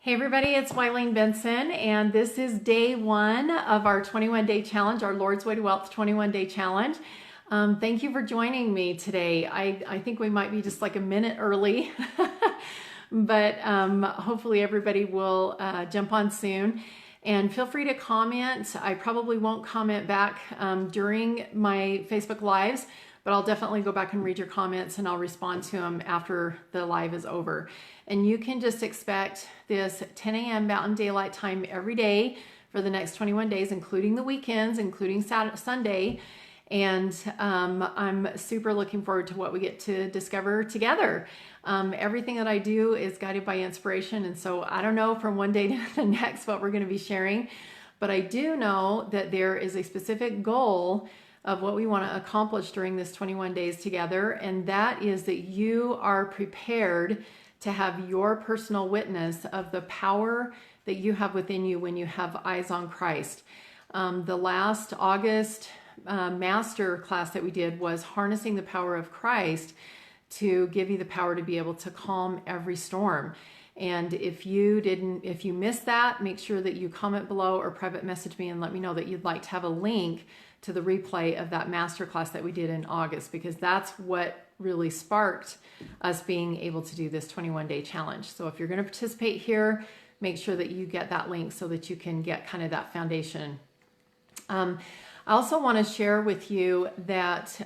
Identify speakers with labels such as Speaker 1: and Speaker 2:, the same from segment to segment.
Speaker 1: Hey everybody, it's Wileen Benson, and this is day one of our 21-day challenge, our Lord's Way to Wealth 21-day challenge. Thank you for joining me today. I think we might be just like a minute early, but hopefully everybody will jump on soon. And feel free to comment. I probably won't comment back during my Facebook Lives, but I'll definitely go back and read your comments and I'll respond to them after the live is over. And you can just expect this 10 a.m. Mountain Daylight Time every day for the next 21 days, including the weekends, including Saturday, Sunday. And I'm super looking forward to what we get to discover together. Everything that I do is guided by inspiration. And so I don't know from one day to the next what we're going to be sharing, but I do know that there is a specific goal of what we want to accomplish during this 21 days together. And that is that you are prepared to have your personal witness of the power that you have within you when you have eyes on Christ. The last August master class that we did was harnessing the power of Christ to give you the power to be able to calm every storm. And if you missed that, make sure that you comment below or private message me and let me know that you'd like to have a link to the replay of that masterclass that we did in August, because that's what really sparked us being able to do this 21-day challenge. So if you're going to participate here, make sure that you get that link so that you can get kind of that foundation. I also want to share with you that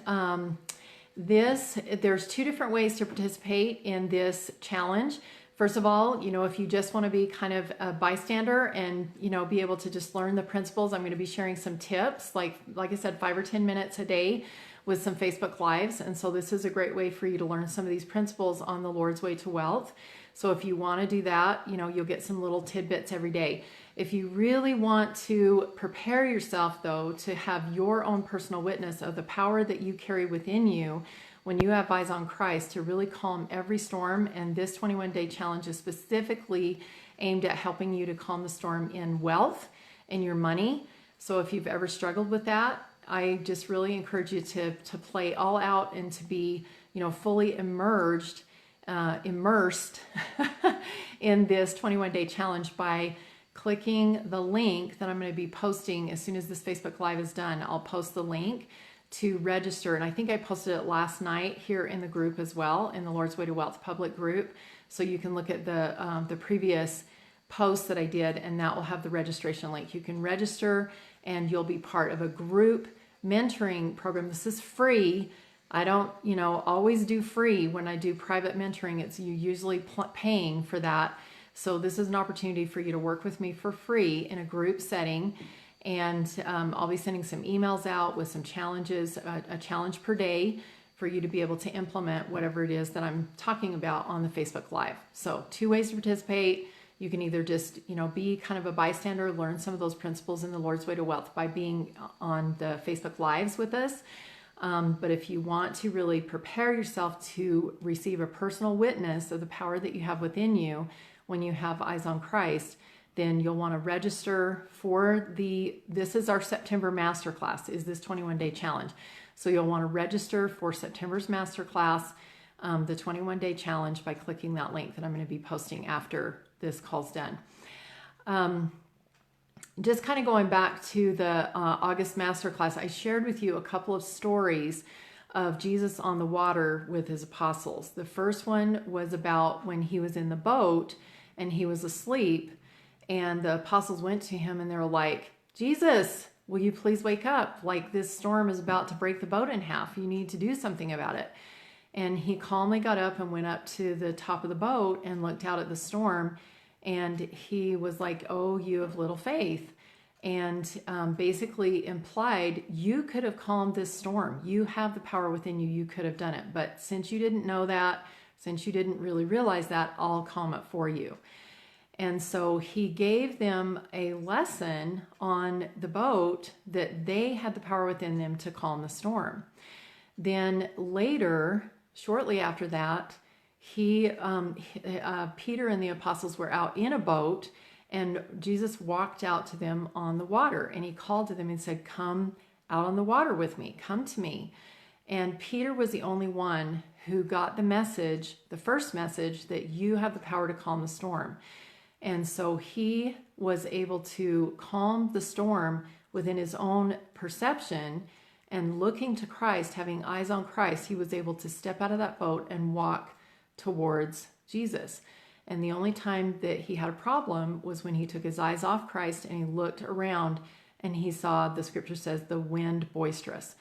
Speaker 1: there's two different ways to participate in this challenge. First of all, if you just want to be kind of a bystander and, be able to just learn the principles, I'm going to be sharing some tips, like I said, 5 or 10 minutes a day with some Facebook Lives. And so this is a great way for you to learn some of these principles on the Lord's Way to Wealth. So if you want to do that, you'll get some little tidbits every day. If you really want to prepare yourself, though, to have your own personal witness of the power that you carry within you when you have eyes on Christ to really calm every storm, and this 21-day challenge is specifically aimed at helping you to calm the storm in wealth and your money. So if you've ever struggled with that, I just really encourage you to play all out and to be, fully immersed in this 21-day challenge by clicking the link that I'm going to be posting as soon as this Facebook Live is done. I'll post the link to register, and I think I posted it last night here in the group as well, in the Lord's Way to Wealth public group. So you can look at the previous post that I did, and that will have the registration link. You can register, and you'll be part of a group mentoring program. This is free. I don't, always do free. When I do private mentoring, it's you usually paying for that. So this is an opportunity for you to work with me for free in a group setting. And I'll be sending some emails out with some challenges, a challenge per day for you to be able to implement whatever it is that I'm talking about on the Facebook Live. So 2 ways to participate. You can either just, be kind of a bystander, learn some of those principles in the Lord's Way to Wealth by being on the Facebook Lives with us. But if you want to really prepare yourself to receive a personal witness of the power that you have within you when you have eyes on Christ, then you'll want to register for this is our September masterclass, is this 21-day challenge. So you'll want to register for September's masterclass, the 21-day challenge, by clicking that link that I'm going to be posting after this call's done. Just kind of going back to the August masterclass, I shared with you a couple of stories of Jesus on the water with his apostles. The first one was about when he was in the boat and he was asleep, and the apostles went to him and they were like, "Jesus, will you please wake up? Like, this storm is about to break the boat in half. You need to do something about it." And he calmly got up and went up to the top of the boat and looked out at the storm. And he was like, "Oh, you have little faith." And basically implied, you could have calmed this storm. You have the power within you. You could have done it. But since you didn't know that, since you didn't really realize that, I'll calm it for you. And so he gave them a lesson on the boat that they had the power within them to calm the storm. Then later, shortly after that, Peter and the apostles were out in a boat, and Jesus walked out to them on the water, and he called to them and said, "Come out on the water with me, come to me." And Peter was the only one who got the message, the first message, that you have the power to calm the storm. And so he was able to calm the storm within his own perception, and looking to Christ, having eyes on Christ, he was able to step out of that boat and walk towards Jesus. And the only time that he had a problem was when he took his eyes off Christ and he looked around and he saw, the scripture says, the wind boisterous.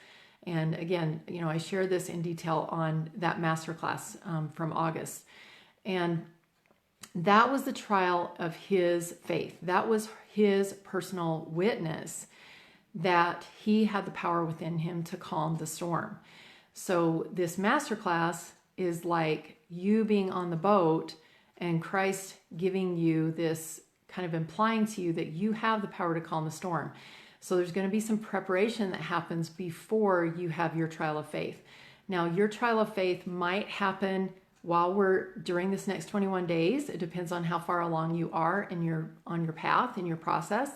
Speaker 1: And again, I share this in detail on that masterclass from August. And that was the trial of his faith. That was his personal witness that he had the power within him to calm the storm. So this masterclass is like you being on the boat and Christ giving you this, kind of implying to you that you have the power to calm the storm. So there's going to be some preparation that happens before you have your trial of faith. Now, your trial of faith might happen while we're during this next 21 days. It depends on how far along you are on your path, in your process,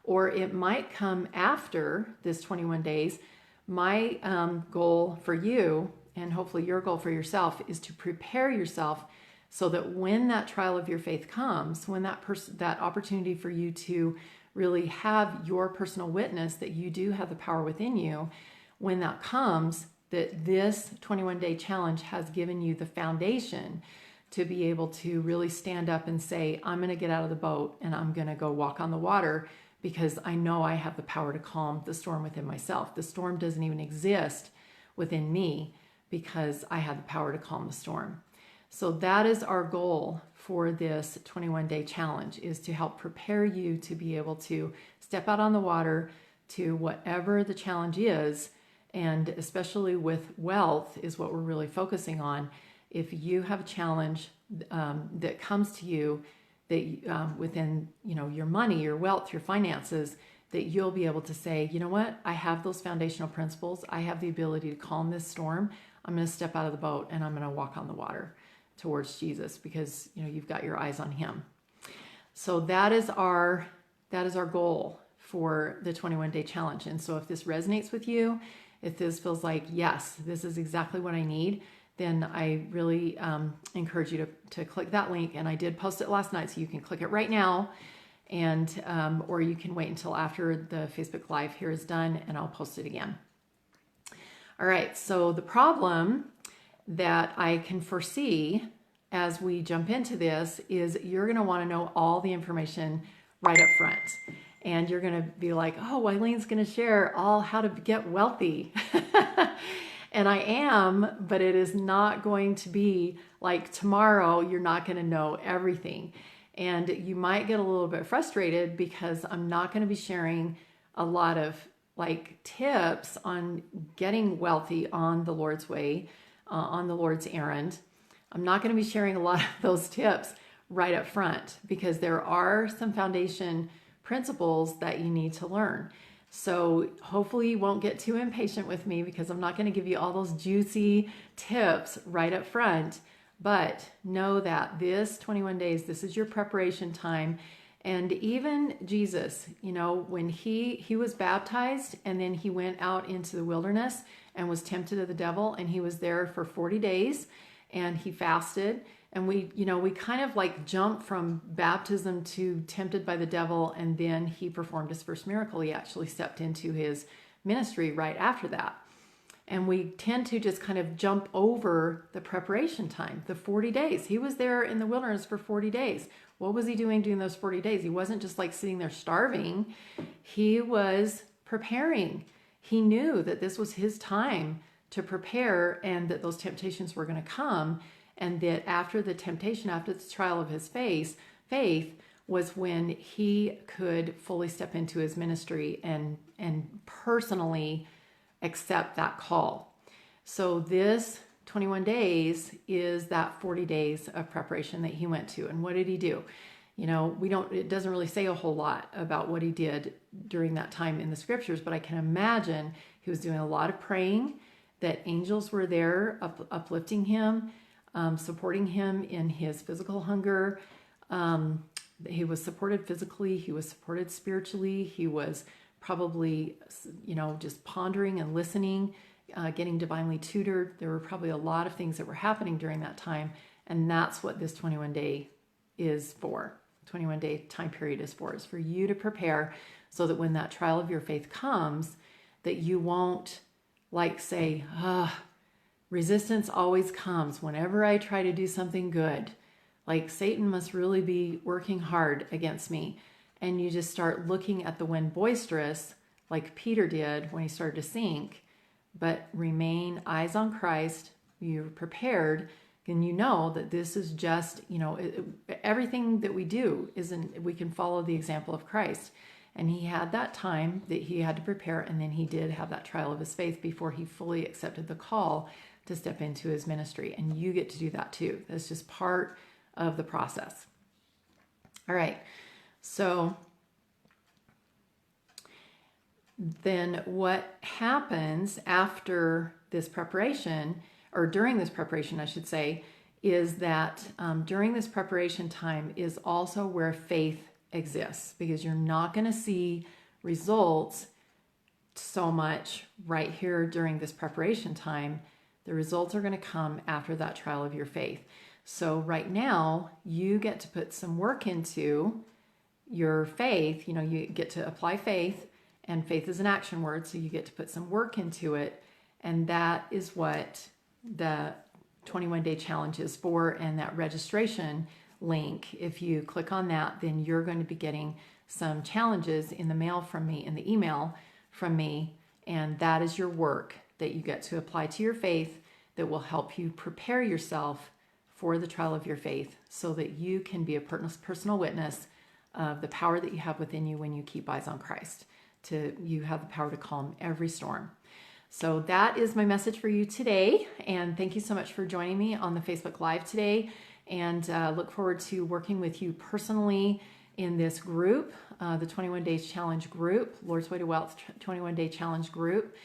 Speaker 1: or it might come after this 21 days. My goal for you, and hopefully your goal for yourself, is to prepare yourself so that when that trial of your faith comes, when that opportunity for you to really have your personal witness that you do have the power within you, when that comes, that this 21-day challenge has given you the foundation to be able to really stand up and say, I'm going to get out of the boat and I'm going to go walk on the water, because I know I have the power to calm the storm within myself. The storm doesn't even exist within me because I have the power to calm the storm. So that is our goal for this 21-day challenge, is to help prepare you to be able to step out on the water to whatever the challenge is. And especially with wealth is what we're really focusing on. If you have a challenge that comes to you that within your money, your wealth, your finances, that you'll be able to say, you know what, I have those foundational principles. I have the ability to calm this storm. I'm going to step out of the boat and I'm going to walk on the water towards Jesus, because you've got your eyes on him. So that is our goal for the 21-day challenge. And so if this resonates with you, if this feels like, yes, this is exactly what I need, then I really encourage you to click that link. And I did post it last night, so you can click it right now, and or you can wait until after the Facebook Live here is done, and I'll post it again. All right, so the problem that I can foresee as we jump into this is you're going to want to know all the information right up front. And you're going to be like, oh, Eileen's going to share all how to get wealthy. And I am, but it is not going to be like tomorrow. You're not going to know everything. And you might get a little bit frustrated because I'm not going to be sharing a lot of like tips on getting wealthy on the Lord's way, on the Lord's errand. I'm not going to be sharing a lot of those tips right up front, because there are some foundation principles that you need to learn. So hopefully you won't get too impatient with me, because I'm not going to give you all those juicy tips right up front. But know that this 21 days, this is your preparation time. And even Jesus, when he was baptized and then he went out into the wilderness and was tempted of the devil, and he was there for 40 days and he fasted. And we kind of like jump from baptism to tempted by the devil, and then he performed his first miracle. He actually stepped into his ministry right after that. And we tend to just kind of jump over the preparation time, the 40 days. He was there in the wilderness for 40 days. What was he doing during those 40 days? He wasn't just like sitting there starving. He was preparing. He knew that this was his time to prepare, and that those temptations were going to come. And that after the temptation, after the trial of his faith was when he could fully step into his ministry and personally accept that call. So this 21 days is that 40 days of preparation that he went to. And what did he do? It doesn't really say a whole lot about what he did during that time in the scriptures, but I can imagine he was doing a lot of praying, that angels were there uplifting him, supporting him in his physical hunger. He was supported physically. He was supported spiritually. He was probably, just pondering and listening, getting divinely tutored. There were probably a lot of things that were happening during that time. And that's what this 21 day is for. 21-day time period is for. It's for you to prepare so that when that trial of your faith comes, that you won't like say, resistance always comes whenever I try to do something good. Like Satan must really be working hard against me. And you just start looking at the wind boisterous, like Peter did when he started to sink, but remain eyes on Christ. You're prepared, and you know that this is just, everything that we do we can follow the example of Christ. And he had that time that he had to prepare, and then he did have that trial of his faith before he fully accepted the call to step into his ministry. And you get to do that too. That's just part of the process. All right. So then what happens after this preparation, or during this preparation, I should say, is that during this preparation time is also where faith exists, because you're not going to see results so much right here during this preparation time. The results are going to come after that trial of your faith. So right now, you get to put some work into your faith. You get to apply faith, and faith is an action word, so you get to put some work into it. And that is what the 21-day challenge is for. And that registration link, if you click on that, then you're going to be getting some challenges in the mail from me, in the email from me. And that is your work that you get to apply to your faith that will help you prepare yourself for the trial of your faith, so that you can be a personal witness of the power that you have within you when you keep eyes on Christ. You have the power to calm every storm. So that is my message for you today. And thank you so much for joining me on the Facebook Live today. And look forward to working with you personally in this group, the 21 Days Challenge group, Lord's Way to Wealth 21 Day Challenge group.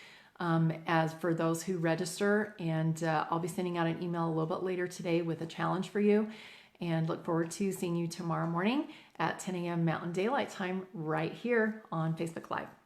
Speaker 1: As for those who register, and I'll be sending out an email a little bit later today with a challenge for you, and look forward to seeing you tomorrow morning at 10 a.m. Mountain Daylight Time right here on Facebook Live.